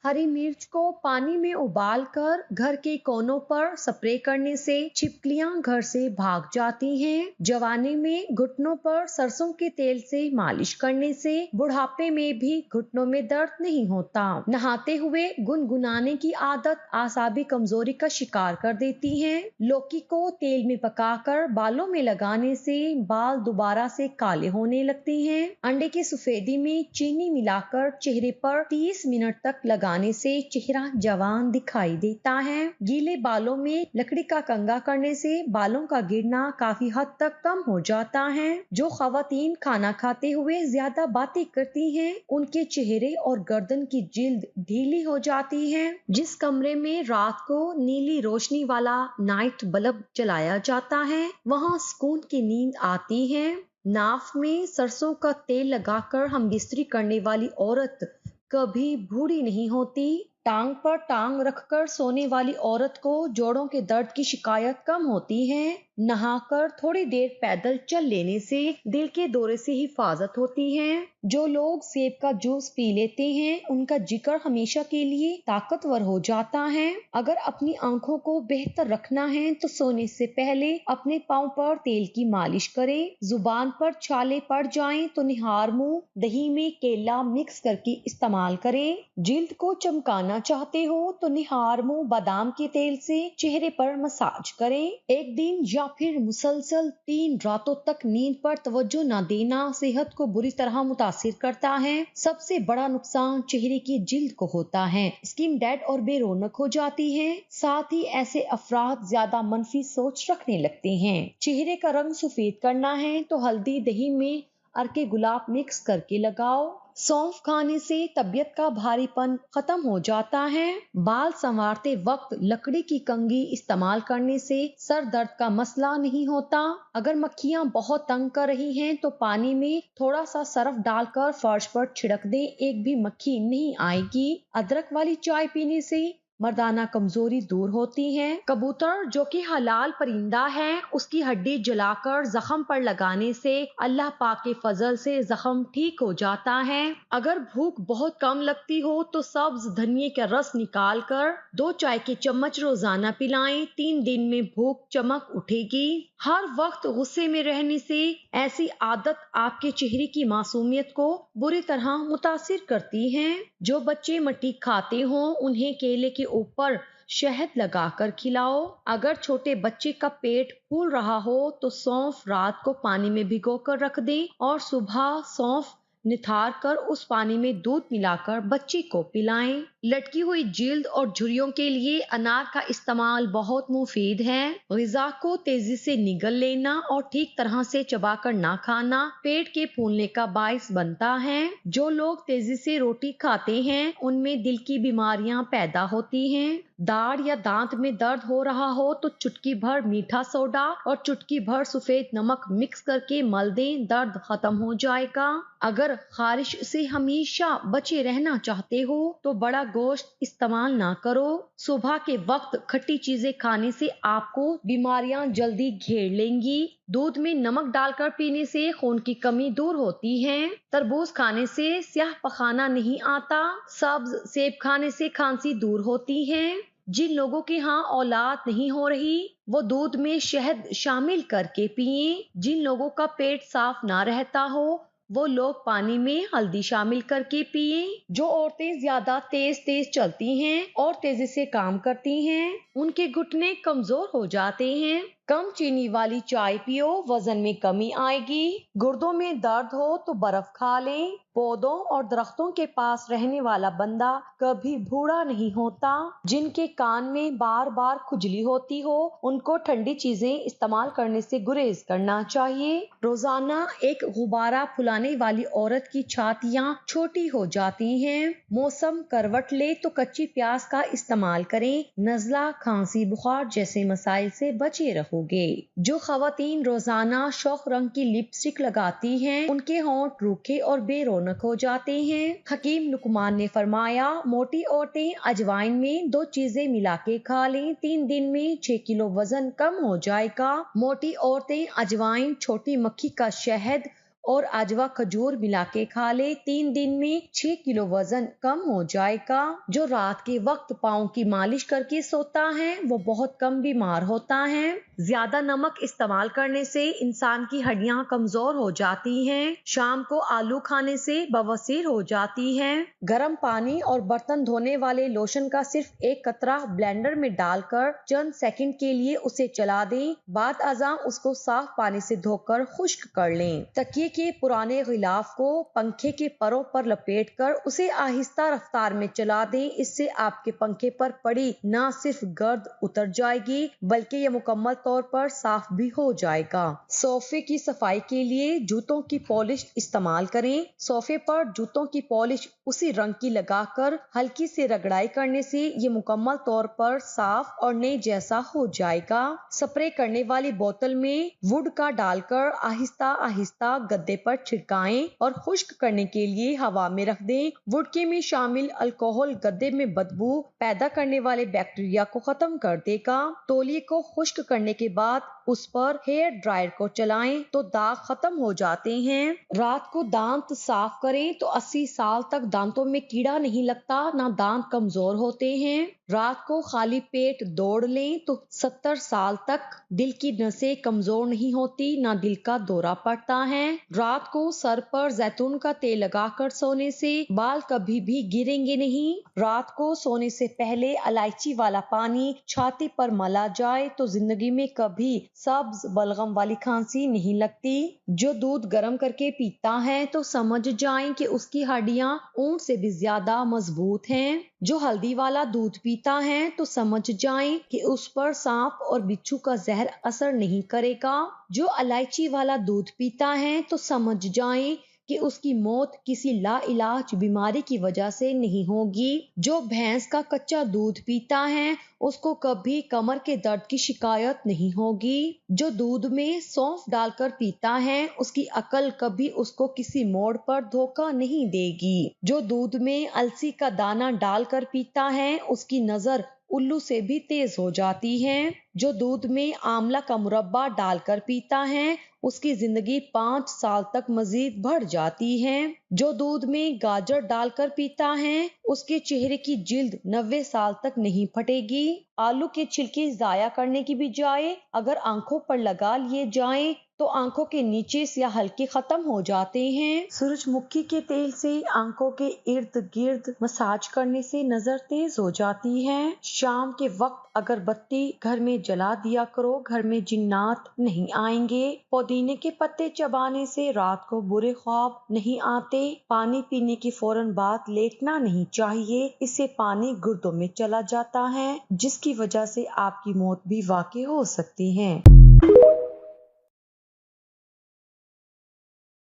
हरी मिर्च को पानी में उबालकर घर के कोनों पर स्प्रे करने से छिपकलियां घर से भाग जाती हैं। जवानी में घुटनों पर सरसों के तेल से मालिश करने से बुढ़ापे में भी घुटनों में दर्द नहीं होता। नहाते हुए गुनगुनाने की आदत आसाबी कमजोरी का शिकार कर देती है। लौकी को तेल में पकाकर बालों में लगाने से बाल दोबारा से काले होने लगते हैं। अंडे की सफेदी में चीनी मिलाकर चेहरे पर 30 मिनट तक लगाने से चेहरा जवान दिखाई देता है। गीले बालों में लकड़ी का कंघा करने से बालों का गिरना काफी हद तक कम हो जाता है। जो खवातीन खाना खाते हुए ज्यादा बातें करती हैं, उनके चेहरे और गर्दन की जिल्द ढीली हो जाती है। जिस कमरे में रात को नीली रोशनी वाला नाइट बल्ब जलाया जाता है, वहाँ सुकून की नींद आती है। नाक में सरसों का तेल लगाकर हम बिस्तरी करने वाली औरत कभी बूढ़ी नहीं होती। टांग पर टांग रखकर सोने वाली औरत को जोड़ों के दर्द की शिकायत कम होती है। नहाकर थोड़ी देर पैदल चल लेने से दिल के दौरे से हिफाजत होती है। जो लोग सेब का जूस पी लेते हैं, उनका जिगर हमेशा के लिए ताकतवर हो जाता है। अगर अपनी आंखों को बेहतर रखना है तो सोने से पहले अपने पाँव पर तेल की मालिश करें। जुबान पर छाले पड़ जाएं तो निहार मुंह दही में केला मिक्स करके इस्तेमाल करें। जिल्द को चमकाना चाहते हो तो निहार मुंह बादाम के तेल से चेहरे पर मसाज करें। एक दिन या फिर मुसलसल 3 रातों तक नींद पर तवज्जो न देना सेहत को बुरी तरह मुतासिर करता है। सबसे बड़ा नुकसान चेहरे की जिल्द को होता है। स्किन डेड और बेरौनक हो जाती है। साथ ही ऐसे अफराद ज्यादा मनफी सोच रखने लगते हैं। चेहरे का रंग सफेद करना है तो हल्दी दही में अर्के गुलाब मिक्स करके लगाओ। सौंफ खाने से तबीयत का भारीपन खत्म हो जाता है। बाल संवारते वक्त लकड़ी की कंघी इस्तेमाल करने से सर दर्द का मसला नहीं होता। अगर मक्खियां बहुत तंग कर रही हैं तो पानी में थोड़ा सा सर्फ डालकर फर्श पर छिड़क दे, एक भी मक्खी नहीं आएगी। अदरक वाली चाय पीने से मर्दाना कमजोरी दूर होती है। कबूतर जो कि हलाल परिंदा है, उसकी हड्डी जलाकर जख्म पर लगाने से अल्लाह पाक के फजल से जख्म ठीक हो जाता है। अगर भूख बहुत कम लगती हो तो सब्ज धनिये का रस निकाल कर 2 चाय के चम्मच रोजाना पिलाएं। 3 दिन में भूख चमक उठेगी। हर वक्त गुस्से में रहने से ऐसी आदत आपके चेहरे की मासूमियत को बुरी तरह मुतासिर करती है। जो बच्चे मट्टी खाते हों, उन्हें केले के ऊपर शहद लगाकर खिलाओ। अगर छोटे बच्चे का पेट फूल रहा हो तो सौंफ रात को पानी में भिगोकर रख दें और सुबह सौंफ निथार कर उस पानी में दूध मिलाकर बच्चे को पिलाएं। लटकी हुई जिल्द और झुर्रियों के लिए अनार का इस्तेमाल बहुत मुफीद है। ग़िज़ा को तेजी से निगल लेना और ठीक तरह से चबाकर ना खाना पेट के फूलने का बायस बनता है। जो लोग तेजी से रोटी खाते हैं, उनमें दिल की बीमारियां पैदा होती हैं। दाढ़ या दांत में दर्द हो रहा हो तो चुटकी भर मीठा सोडा और चुटकी भर सफेद नमक मिक्स करके मल दें, दर्द खत्म हो जाएगा। अगर खारिश से हमेशा बचे रहना चाहते हो तो बड़ा गोश्त इस्तेमाल ना करो। सुबह के वक्त खट्टी चीजें खाने से आपको बीमारियां जल्दी घेर लेंगी। दूध में नमक डालकर पीने से खून की कमी दूर होती है। तरबूज खाने से स्याह पखाना नहीं आता। सब्ज सेब खाने से खांसी दूर होती है। जिन लोगों के यहाँ औलाद नहीं हो रही, वो दूध में शहद शामिल करके पिएं। जिन लोगों का पेट साफ ना रहता हो, वो लोग पानी में हल्दी शामिल करके पिएं। जो औरतें ज्यादा तेज चलती हैं और तेजी से काम करती हैं, उनके घुटने कमजोर हो जाते हैं। कम चीनी वाली चाय पियो, वजन में कमी आएगी। गुर्दों में दर्द हो तो बर्फ खा लें। पौधों और दरख्तों के पास रहने वाला बंदा कभी बूढ़ा नहीं होता। जिनके कान में बार बार खुजली होती हो, उनको ठंडी चीजें इस्तेमाल करने से गुरेज करना चाहिए। रोजाना एक गुब्बारा फुलाने वाली औरत की छातियां छोटी हो जाती हैं। मौसम करवट ले तो कच्ची प्याज का इस्तेमाल करें। नजला, खांसी, बुखार जैसे मसाइल से बचे रहोगे। जो खवातीन रोजाना शौक रंग की लिपस्टिक लगाती हैं, उनके होंठ रूखे और बेरौनक हो जाते हैं। हकीम लुकमान ने फरमाया, मोटी औरतें अजवाइन में 2 चीजें मिला के खा लें, 3 दिन में 6 किलो वजन कम हो जाएगा। मोटी औरतें अजवाइन, छोटी मक्खी का शहद और अजवा खजूर मिला के खा ले, 3 दिन में 6 किलो वजन कम हो जाएगा। जो रात के वक्त पाँव की मालिश करके सोता है वो बहुत कम बीमार होता है। ज्यादा नमक इस्तेमाल करने से इंसान की हड्डियां कमजोर हो जाती हैं। शाम को आलू खाने से बवासीर हो जाती है। गर्म पानी और बर्तन धोने वाले लोशन का सिर्फ एक कतरा ब्लेंडर में डालकर चंद सेकंड के लिए उसे चला दें। बाद अज़ां उसको साफ पानी से धोकर खुश्क कर लें। तकिए के पुराने गिलाफ को पंखे के परों पर लपेटकर उसे आहिस्ता रफ्तार में चला दें। इससे आपके पंखे पर पड़ी न सिर्फ गर्द उतर जाएगी बल्कि यह मुकम्मल तौर पर साफ भी हो जाएगा। सोफे की सफाई के लिए जूतों की पॉलिश इस्तेमाल करें। सोफे पर जूतों की पॉलिश उसी रंग की लगाकर हल्की से रगड़ाई करने से ये मुकम्मल तौर पर साफ और नए जैसा हो जाएगा। स्प्रे करने वाली बोतल में वुड का डालकर आहिस्ता आहिस्ता गद्दे पर छिड़काएं और खुश्क करने के लिए हवा में रख दें। वुडके में शामिल अल्कोहल गद्दे में बदबू पैदा करने वाले बैक्टीरिया को खत्म कर देगा। तौलिए को खुश्क करने के बाद उस पर हेयर ड्रायर को चलाएं तो दाग खत्म हो जाते हैं। रात को दांत साफ करें तो 80 साल तक दांतों में कीड़ा नहीं लगता, ना दांत कमजोर होते हैं। रात को खाली पेट दौड़ लें तो 70 साल तक दिल की नसें कमजोर नहीं होती, ना दिल का दौरा पड़ता है। रात को सर पर जैतून का तेल लगाकर सोने से बाल कभी भी गिरेंगे नहीं। रात को सोने से पहले इलायची वाला पानी छाती पर मला जाए तो जिंदगी में कभी सब्ज बलगम वाली खांसी नहीं लगती। जो दूध गर्म करके पीता है तो समझ जाएं कि उसकी हड्डियां ऊंट से भी ज्यादा मजबूत हैं। जो हल्दी वाला दूध पीता है तो समझ जाएं कि उस पर सांप और बिच्छू का जहर असर नहीं करेगा। जो इलायची वाला दूध पीता है तो समझ जाएं कि उसकी मौत किसी लाइलाज बीमारी की वजह से नहीं होगी। जो भैंस का कच्चा दूध पीता है उसको कभी कमर के दर्द की शिकायत नहीं होगी। जो दूध में सौंफ डालकर पीता है उसकी अकल कभी उसको किसी मोड़ पर धोखा नहीं देगी। जो दूध में अलसी का दाना डालकर पीता है उसकी नजर उल्लू से भी तेज हो जाती है। जो दूध में आंवला का मुरब्बा डालकर पीता है उसकी जिंदगी 5 साल तक मजीद बढ़ जाती है। जो दूध में गाजर डालकर पीता है उसके चेहरे की जिल्द 90 साल तक नहीं फटेगी। आलू के छिलके जाया करने की बजाय अगर आंखों पर लगा लिए जाएं तो आंखों के नीचे स्याह हल्के खत्म हो जाते हैं। सूरजमुखी के तेल से आंखों के इर्द गिर्द मसाज करने से नजर तेज हो जाती है। शाम के वक्त अगर बत्ती घर में जला दिया करो, घर में जिन्नात नहीं आएंगे। पुदीने के पत्ते चबाने से रात को बुरे ख्वाब नहीं आते। पानी पीने के फौरन बाद लेटना नहीं चाहिए, इससे पानी गुर्दों में चला जाता है जिसकी वजह से आपकी मौत भी वाक़ई हो सकती है।